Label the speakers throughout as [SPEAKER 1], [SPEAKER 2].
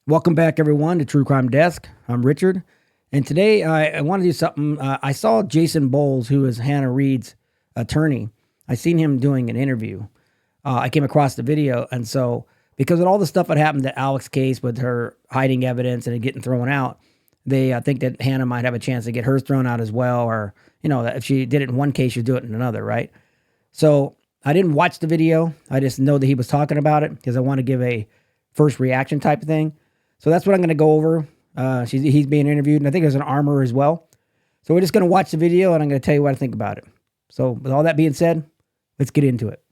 [SPEAKER 1] Welcome back, everyone, to True Crime Desk. I'm Richard, and today I want to do something. I saw Jason Bowles, who is Hannah Reed's attorney. I seen him doing an interview. I came across the video, and so because of all the stuff that happened to Alex's case with her hiding evidence and it getting thrown out, they think that Hannah might have a chance to get hers thrown out as well, or that if she did it in one case, she'll do it in another, right? So I didn't watch the video. I just know that he was talking about it because I want to give a first reaction type of thing. So that's what I'm going to go over. He's being interviewed, and I think there's an armorer as well. So we're just going to watch the video, and I'm going to tell you what I think about it. So with all that being said, let's get into it.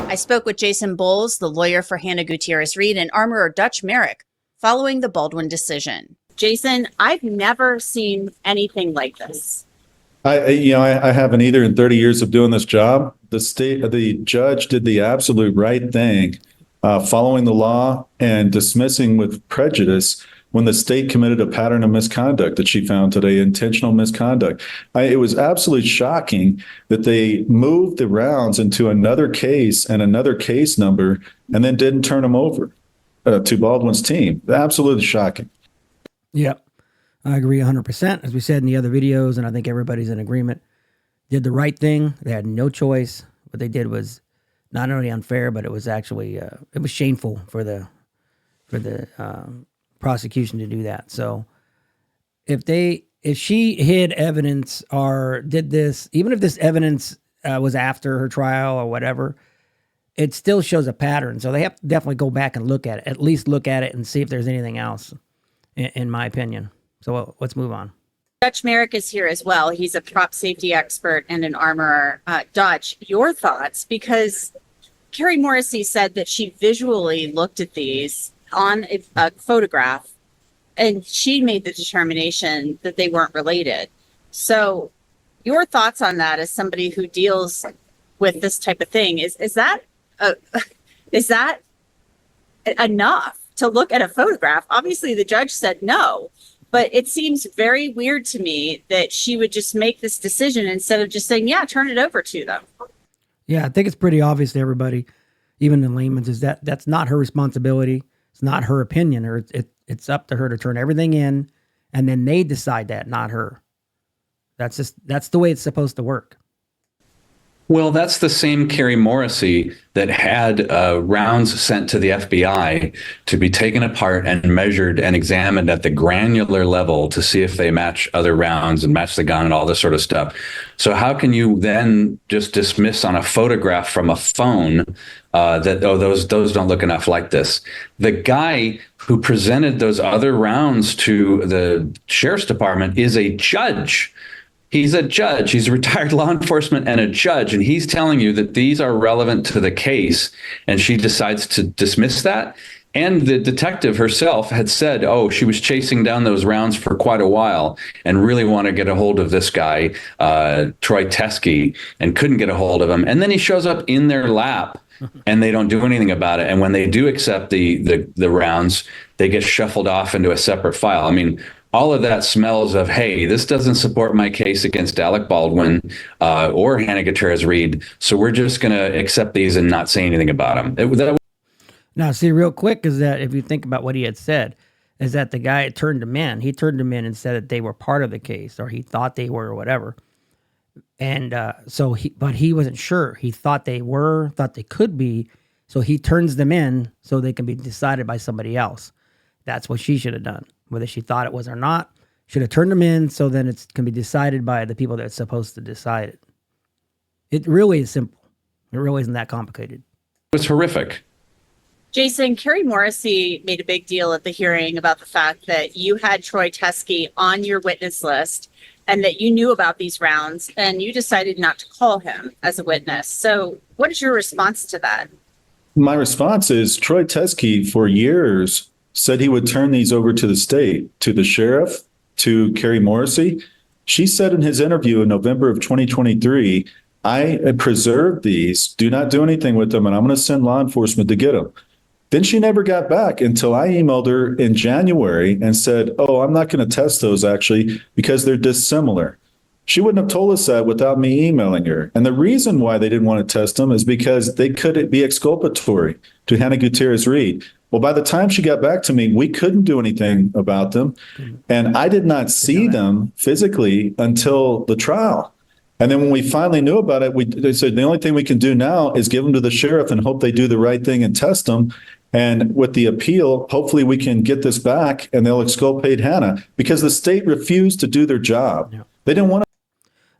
[SPEAKER 2] I spoke with Jason Bowles, the lawyer for Hannah Gutierrez Reed, and armorer Dutch Merrick following the Baldwin decision. Jason, I've never seen anything like this.
[SPEAKER 3] I haven't either in 30 years of doing this job. The judge did the absolute right thing, following the law and dismissing with prejudice when the state committed a pattern of misconduct that she found today, intentional misconduct. It was absolutely shocking that they moved the rounds into another case and another case number and then didn't turn them over to Baldwin's team. Absolutely shocking.
[SPEAKER 1] Yep, I agree 100%. As we said in the other videos, and I think everybody's in agreement, did the right thing. They had no choice. What they did was not only unfair, but it was actually it was shameful for the prosecution to do that. So if she hid evidence or did this, even if this evidence was after her trial or whatever, it still shows a pattern. So they have to definitely go back and look at it, at least look at it and see if there's anything else, in my opinion. So let's move on.
[SPEAKER 2] Dutch Merrick is here as well. He's a prop safety expert and an armorer. Dutch, your thoughts? Because Carrie Morrissey said that she visually looked at these on a photograph, and she made the determination that they weren't related. So your thoughts on that as somebody who deals with this type of thing, is that enough to look at a photograph? Obviously the judge said no, but it seems very weird to me that she would just make this decision instead of just saying, yeah, turn it over to them.
[SPEAKER 1] Yeah, I think it's pretty obvious to everybody, even in layman's, is that that's not her responsibility. It's not her opinion, or it's up to her to turn everything in, and then they decide that, not her. That's the way it's supposed to work.
[SPEAKER 4] Well, that's the same Carrie Morrissey that had rounds sent to the FBI to be taken apart and measured and examined at the granular level to see if they match other rounds and match the gun and all this sort of stuff. So how can you then just dismiss on a photograph from a phone that those don't look enough like this? The guy who presented those other rounds to the sheriff's department is a judge. He's a judge. He's a retired law enforcement and a judge, and he's telling you that these are relevant to the case, and she decides to dismiss that. And the detective herself had said, oh, she was chasing down those rounds for quite a while and really wanted to get a hold of this guy, Troy Teskey, and couldn't get a hold of him. And then he shows up in their lap, and they don't do anything about it. And when they do accept the rounds, they get shuffled off into a separate file. I mean, all of that smells of, hey, this doesn't support my case against Alec Baldwin or Hannah Gutierrez Reed, so we're just going to accept these and not say anything about them.
[SPEAKER 1] Now, see, real quick, is that if you think about what he had said, is that the guy turned them in. He turned them in and said that they were part of the case, or he thought they were, or whatever. And but he wasn't sure. He thought they were, thought they could be, so he turns them in so they can be decided by somebody else. That's what she should have done. Whether she thought it was or not, should have turned them in so then it can be decided by the people that's supposed to decide it. It really is simple. It really isn't that complicated.
[SPEAKER 4] It was horrific.
[SPEAKER 2] Jason, Carrie Morrissey made a big deal at the hearing about the fact that you had Troy Teskey on your witness list and that you knew about these rounds and you decided not to call him as a witness. So what is your response to that?
[SPEAKER 3] My response is Troy Teskey for years said he would turn these over to the state, to the sheriff, to Carrie Morrissey. She said in his interview in November of 2023, I preserved these, do not do anything with them, and I'm going to send law enforcement to get them. Then she never got back until I emailed her in January and said, oh, I'm not going to test those actually because they're dissimilar. She wouldn't have told us that without me emailing her. And the reason why they didn't want to test them is because they could be exculpatory to Hannah Gutierrez Reed. Well, by the time she got back to me, we couldn't do anything about them. And I did not see them physically until the trial. And then when we finally knew about it, they said the only thing we can do now is give them to the sheriff and hope they do the right thing and test them. And with the appeal, hopefully we can get this back and they'll exculpate Hannah because the state refused to do their job. Yeah. They didn't want to.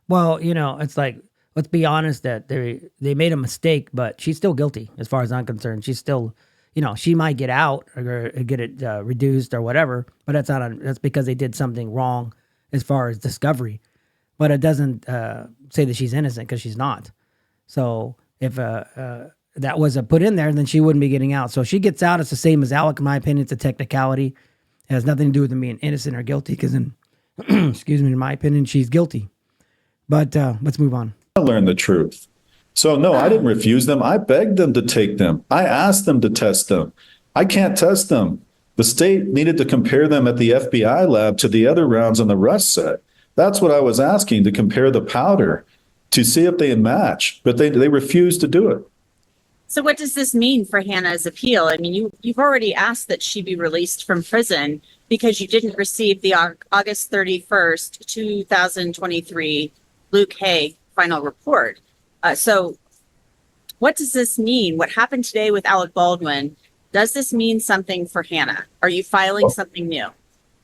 [SPEAKER 1] Well, you know, it's like, let's be honest that they made a mistake, but she's still guilty as far as I'm concerned. She's still, you know, she might get out or get it reduced or whatever, but that's because they did something wrong as far as discovery. But it doesn't say that she's innocent because she's not. So if that was put in there, then she wouldn't be getting out. So if she gets out, it's the same as Alec, in my opinion. It's a technicality. It has nothing to do with them being innocent or guilty because, excuse me, in my opinion, she's guilty. But let's move on.
[SPEAKER 3] I learned the truth. So no, I didn't refuse them. I begged them to take them. I asked them to test them. I can't test them. The state needed to compare them at the FBI lab to the other rounds on the Rust set. That's what I was asking, to compare the powder to see if they match, but they refused to do it.
[SPEAKER 2] So what does this mean for Hannah's appeal? I mean, you've already asked that she be released from prison because you didn't receive the August 31st, 2023 Luke Hague final report. So what does this mean? What happened today with Alec Baldwin? Does this mean something for Hannah? Are you filing something new?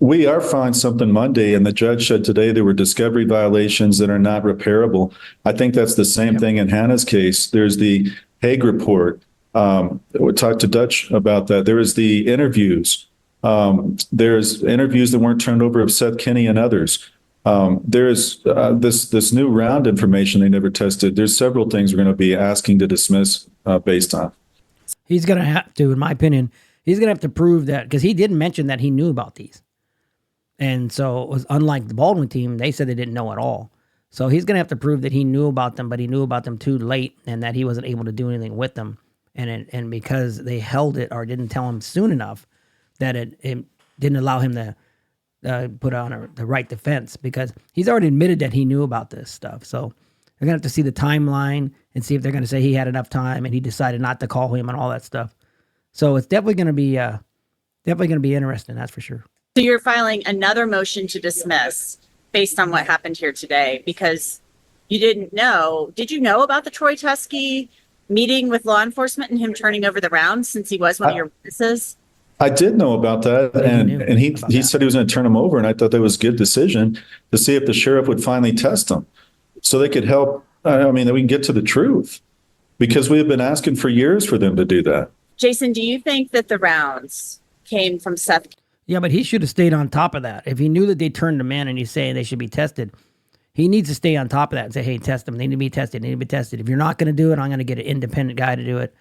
[SPEAKER 3] We are filing something Monday, and the judge said today there were discovery violations that are not repairable. I think that's the same thing in Hannah's case. There's the Hague report. We talked to Dutch about that. There is the interviews. There's interviews that weren't turned over of Seth Kinney and others. There's this new round information they never tested. There's several things we're going to be asking to dismiss based on.
[SPEAKER 1] He's going to have to, in my opinion, he's going to have to prove that, because he did mention that he knew about these. And so it was unlike the Baldwin team, they said they didn't know at all. So he's going to have to prove that he knew about them, but he knew about them too late and that he wasn't able to do anything with them. And because they held it or didn't tell him soon enough, that it didn't allow him to put on the right defense, because he's already admitted that he knew about this stuff. So they're going to have to see the timeline and see if they're going to say he had enough time and he decided not to call him and all that stuff. So it's definitely going to be interesting. That's for sure.
[SPEAKER 2] So you're filing another motion to dismiss based on what happened here today, because you didn't know. Did you know about the Troy Tuskey meeting with law enforcement and him turning over the rounds since he was one of your witnesses?
[SPEAKER 3] I did know about that, and he said he was going to turn them over, and I thought that was a good decision to see if the sheriff would finally test them so they could help. I mean, that we can get to the truth, because we have been asking for years for them to do that.
[SPEAKER 2] Jason, do you think that the rounds came from Seth?
[SPEAKER 1] Yeah, but he should have stayed on top of that. If he knew that they turned them in and he's saying they should be tested, he needs to stay on top of that and say, hey, test them. They need to be tested. They need to be tested. If you're not going to do it, I'm going to get an independent guy to do it.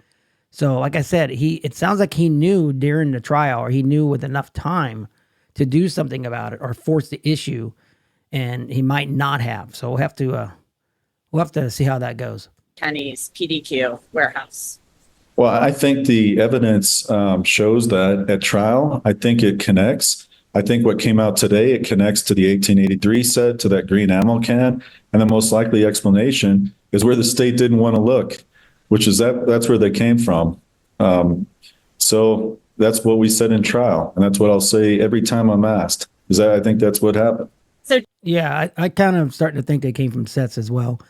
[SPEAKER 1] So like I said, it sounds like he knew during the trial, or he knew with enough time to do something about it or force the issue, and he might not have. So we'll have to see how that goes.
[SPEAKER 2] Kenny's PDQ warehouse.
[SPEAKER 3] Well, I think the evidence shows that at trial. I think it connects. I think what came out today, it connects to the 1883 set, to that green ammo can, and the most likely explanation is where the state didn't want to look, which is that's where they came from. So that's what we said in trial, and that's what I'll say every time I'm asked, is that I think that's what happened.
[SPEAKER 2] So
[SPEAKER 1] yeah, I kind of starting to think they came from Seth's as well.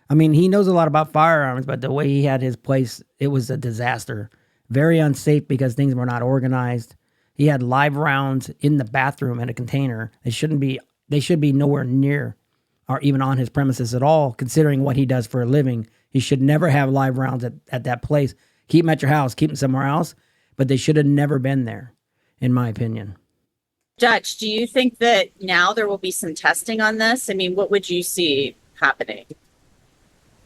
[SPEAKER 1] I mean, he knows a lot about firearms, but the way he had his place, it was a disaster. Very unsafe because things were not organized. He had live rounds in the bathroom in a container. They should be nowhere near or even on his premises at all, considering what he does for a living. He should never have live rounds at that place. Keep them at your house, keep them somewhere else, but they should have never been there, in my opinion.
[SPEAKER 2] Judge, do you think that now there will be some testing on this? I mean, what would you see happening?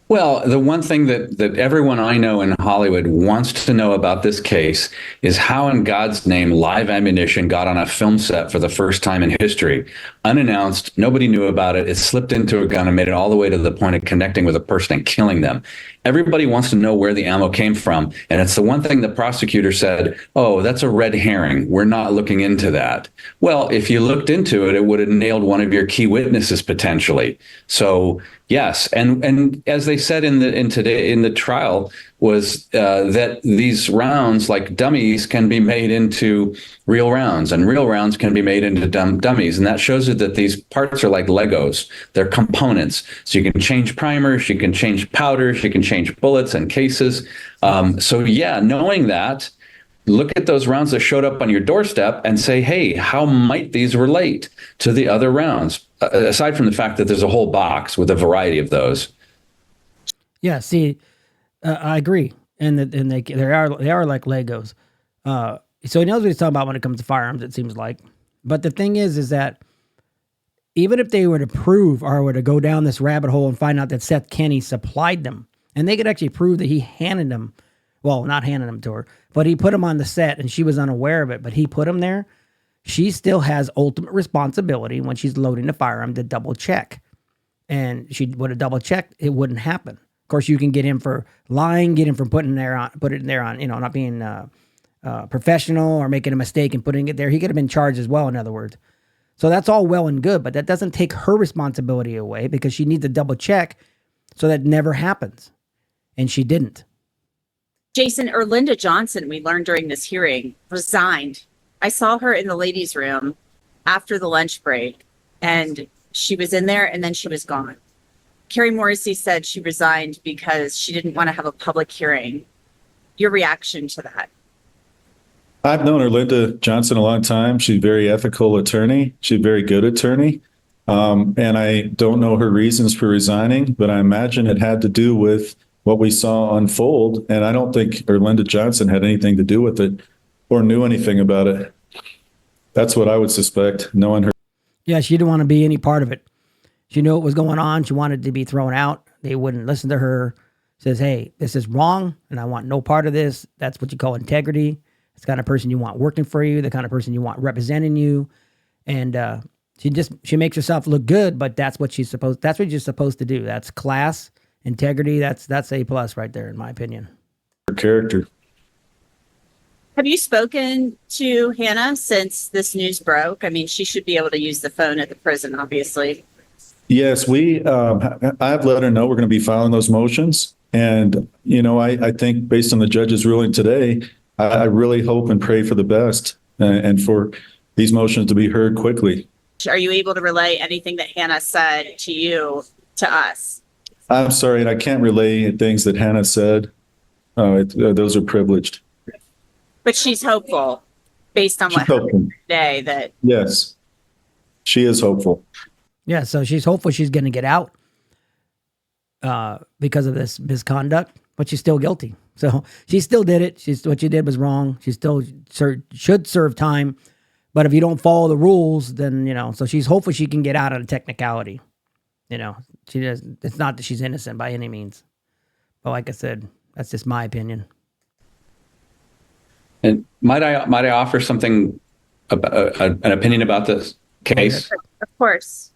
[SPEAKER 4] Well, the one thing that everyone I know in Hollywood wants to know about this case is how in God's name live ammunition got on a film set for the first time in history. Unannounced, nobody knew about it. It slipped into a gun and made it all the way to the point of connecting with a person and killing them. Everybody wants to know where the ammo came from. And it's the one thing the prosecutor said, oh, that's a red herring. We're not looking into that. Well, if you looked into it, it would have nailed one of your key witnesses potentially. So yes, and as they said in the trial was that these rounds, like dummies, can be made into real rounds, and real rounds can be made into dummies, and that shows you that these parts are like Legos; they're components. So you can change primers, you can change powders, you can change bullets and cases. So yeah, knowing that. Look at those rounds that showed up on your doorstep and say, hey, how might these relate to the other rounds? Aside from the fact that there's a whole box with a variety of those.
[SPEAKER 1] Yeah, see, I agree, and they are like Legos. So he knows what he's talking about when it comes to firearms. It seems like, but the thing is that even if they were to prove or were to go down this rabbit hole and find out that Seth Kenney supplied them, and they could actually prove that he handed them, well, not handed them to her, but he put them on the set and she was unaware of it, but he put them there. She still has ultimate responsibility when she's loading the firearm to double check. And she would have double checked, it wouldn't happen. Of course, you can get him for lying, get him for putting it there on, not being professional or making a mistake and putting it there. He could have been charged as well, in other words. So that's all well and good, but that doesn't take her responsibility away because she needs to double check so that never happens. And she didn't.
[SPEAKER 2] Jason, Erlinda Johnson, we learned during this hearing, resigned. I saw her in the ladies' room after the lunch break, and she was in there and then she was gone. Carrie Morrissey said she resigned because she didn't want to have a public hearing. Your reaction to that?
[SPEAKER 3] I've known Erlinda Johnson a long time. She's a very ethical attorney. She's a very good attorney. And I don't know her reasons for resigning, but I imagine it had to do with what we saw unfold. And I don't think Erlinda Johnson had anything to do with it or knew anything about it. That's what I would suspect, knowing her.
[SPEAKER 1] Yeah, she didn't want to be any part of it. She knew what was going on. She wanted to be thrown out. They wouldn't listen to her. Says, hey, this is wrong, and I want no part of this. That's what you call integrity. It's the kind of person you want working for you, the kind of person you want representing you. And she makes herself look good, but that's what you're supposed to do. That's class, integrity. That's A+ right there, in my opinion.
[SPEAKER 3] Her character.
[SPEAKER 2] Have you spoken to Hannah since this news broke? I mean, she should be able to use the phone at the prison, obviously.
[SPEAKER 3] Yes, I've let her know we're going to be filing those motions. And, I think based on the judge's ruling today, I really hope and pray for the best and for these motions to be heard quickly.
[SPEAKER 2] Are you able to relay anything that Hannah said to you, to us?
[SPEAKER 3] I'm sorry, and I can't relay things that Hannah said. Those are privileged.
[SPEAKER 2] But she's hopeful based on what happened today that.
[SPEAKER 3] Yes, she is hopeful.
[SPEAKER 1] Yeah, so she's hopeful she's going to get out because of this misconduct, but she's still guilty. So she still did it. What she did was wrong. She still should serve time. But if you don't follow the rules, then, so she's hopeful she can get out of the technicality. She does. It's not that she's innocent by any means. But like I said, that's just my opinion.
[SPEAKER 4] And might I offer something about an opinion about this case?
[SPEAKER 2] Of course.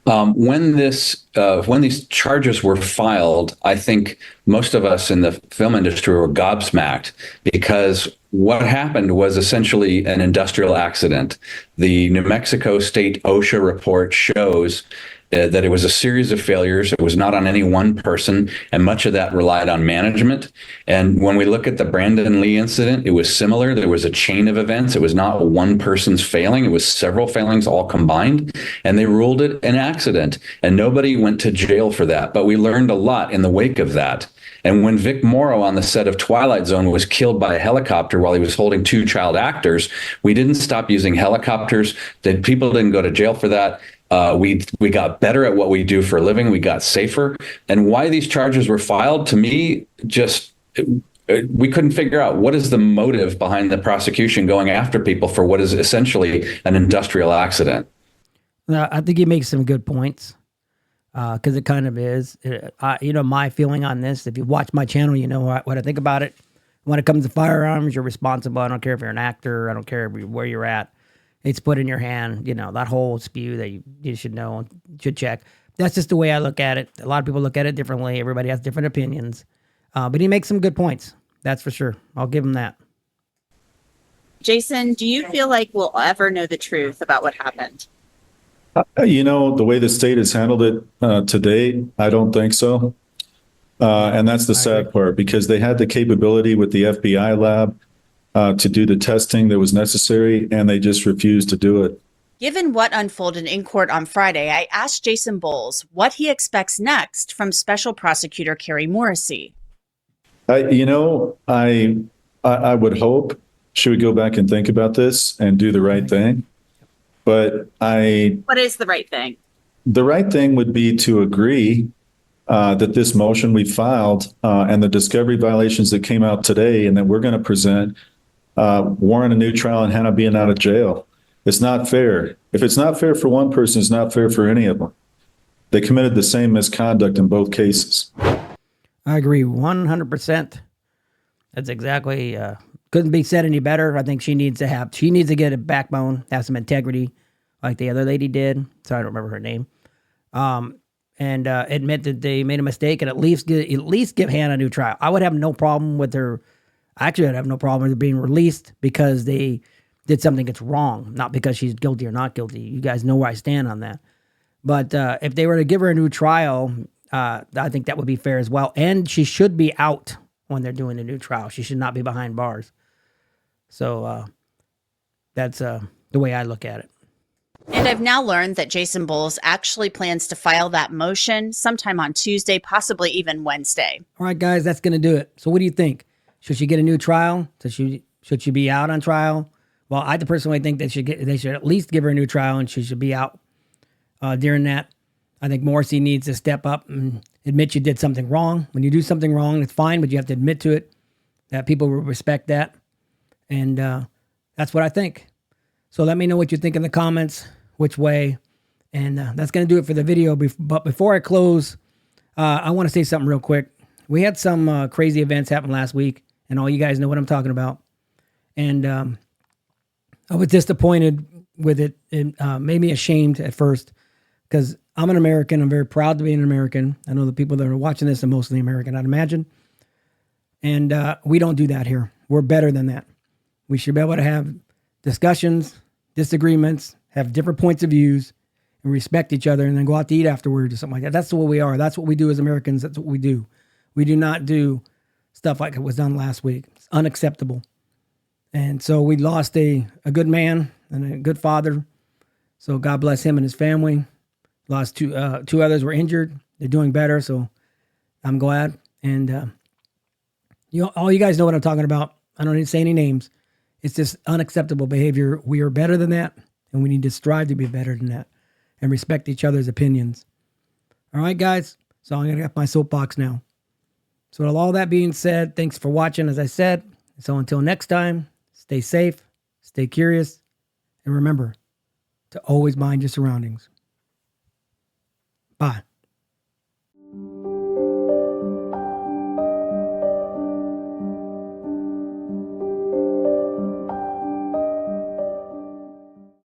[SPEAKER 4] When these charges were filed, I think most of us in the film industry were gobsmacked because what happened was essentially an industrial accident. The New Mexico State OSHA report shows that it was a series of failures. It was not on any one person, and much of that relied on management. And when we look at the Brandon Lee incident, it was similar. There was a chain of events. It was not one person's failing. It was several failings all combined, and they ruled it an accident, and nobody went to jail for that. But we learned a lot in the wake of that. And when Vic Morrow on the set of Twilight Zone was killed by a helicopter while he was holding two child actors, we didn't stop using helicopters. People didn't go to jail for that. We got better at what we do for a living. We got safer. And why these charges were filed, to me, we couldn't figure out what is the motive behind the prosecution going after people for what is essentially an industrial accident.
[SPEAKER 1] I think he makes some good points. because it kind of is. My feeling on this, if you watch my channel, you know what I think about it. When it comes to firearms, you're responsible. I don't care if you're an actor. I don't care where you're at. It's put in your hand, that whole spew that you should know and should check. That's just the way I look at it. A lot of people look at it differently. Everybody has different opinions. But he makes some good points. That's for sure. I'll give him that.
[SPEAKER 2] Jason, do you feel like we'll ever know the truth about what happened?
[SPEAKER 3] The way the state has handled it today, I don't think so. And that's the sad part, because they had the capability with the FBI lab to do the testing that was necessary, and they just refused to do it.
[SPEAKER 2] Given what unfolded in court on Friday, I asked Jason Bowles what he expects next from Special Prosecutor Carrie Morrissey.
[SPEAKER 3] I would hope she would go back and think about this and do the right thing. But
[SPEAKER 2] what is the right thing?
[SPEAKER 3] The right thing would be to agree that this motion we filed and the discovery violations that came out today and that we're going to present warrant a new trial and Hannah being out of jail. It's not fair. If it's not fair for one person, it's not fair for any of them. They committed the same misconduct in both cases.
[SPEAKER 1] I agree 100%. That's exactly, couldn't be said any better. I think she needs to get a backbone, have some integrity like the other lady did. Sorry, I don't remember her name. And admit that they made a mistake and at least give Hannah a new trial. I would have no problem with her. Actually, I'd have no problem with her being released because they did something that's wrong, not because she's guilty or not guilty. You guys know where I stand on that. But if they were to give her a new trial, I think that would be fair as well. And she should be out when they're doing a new trial. She should not be behind bars. So that's the way I look at it.
[SPEAKER 2] And I've now learned that Jason Bowles actually plans to file that motion sometime on Tuesday, possibly even Wednesday.
[SPEAKER 1] All right, guys, that's going to do it. So what do you think? Should she get a new trial? Should she be out on trial? Well, I personally think they should at least give her a new trial, and she should be out during that. I think Morrissey needs to step up and admit you did something wrong. When you do something wrong, it's fine, but you have to admit to it. That people will respect that. And that's what I think. So let me know what you think in the comments, which way. And that's going to do it for the video. But before I close, I want to say something real quick. We had some crazy events happen last week, and all you guys know what I'm talking about. And I was disappointed with it. It made me ashamed at first because I'm an American. I'm very proud to be an American. I know the people that are watching this are mostly American, I'd imagine. And we don't do that here. We're better than that. We should be able to have discussions, disagreements, have different points of views, and respect each other, and then go out to eat afterwards or something like that. That's what we are. That's what we do as Americans. That's what we do. We do not do stuff like it was done last week. It's unacceptable. And so we lost a good man and a good father. So God bless him and his family. Lost two others were injured. They're doing better, so I'm glad. And all you guys know what I'm talking about. I don't need to say any names. It's just unacceptable behavior. We are better than that, and we need to strive to be better than that and respect each other's opinions. All right, guys? So I'm going to get my soapbox now. So with all that being said, thanks for watching, as I said. So until next time, stay safe, stay curious, and remember to always mind your surroundings. Bye.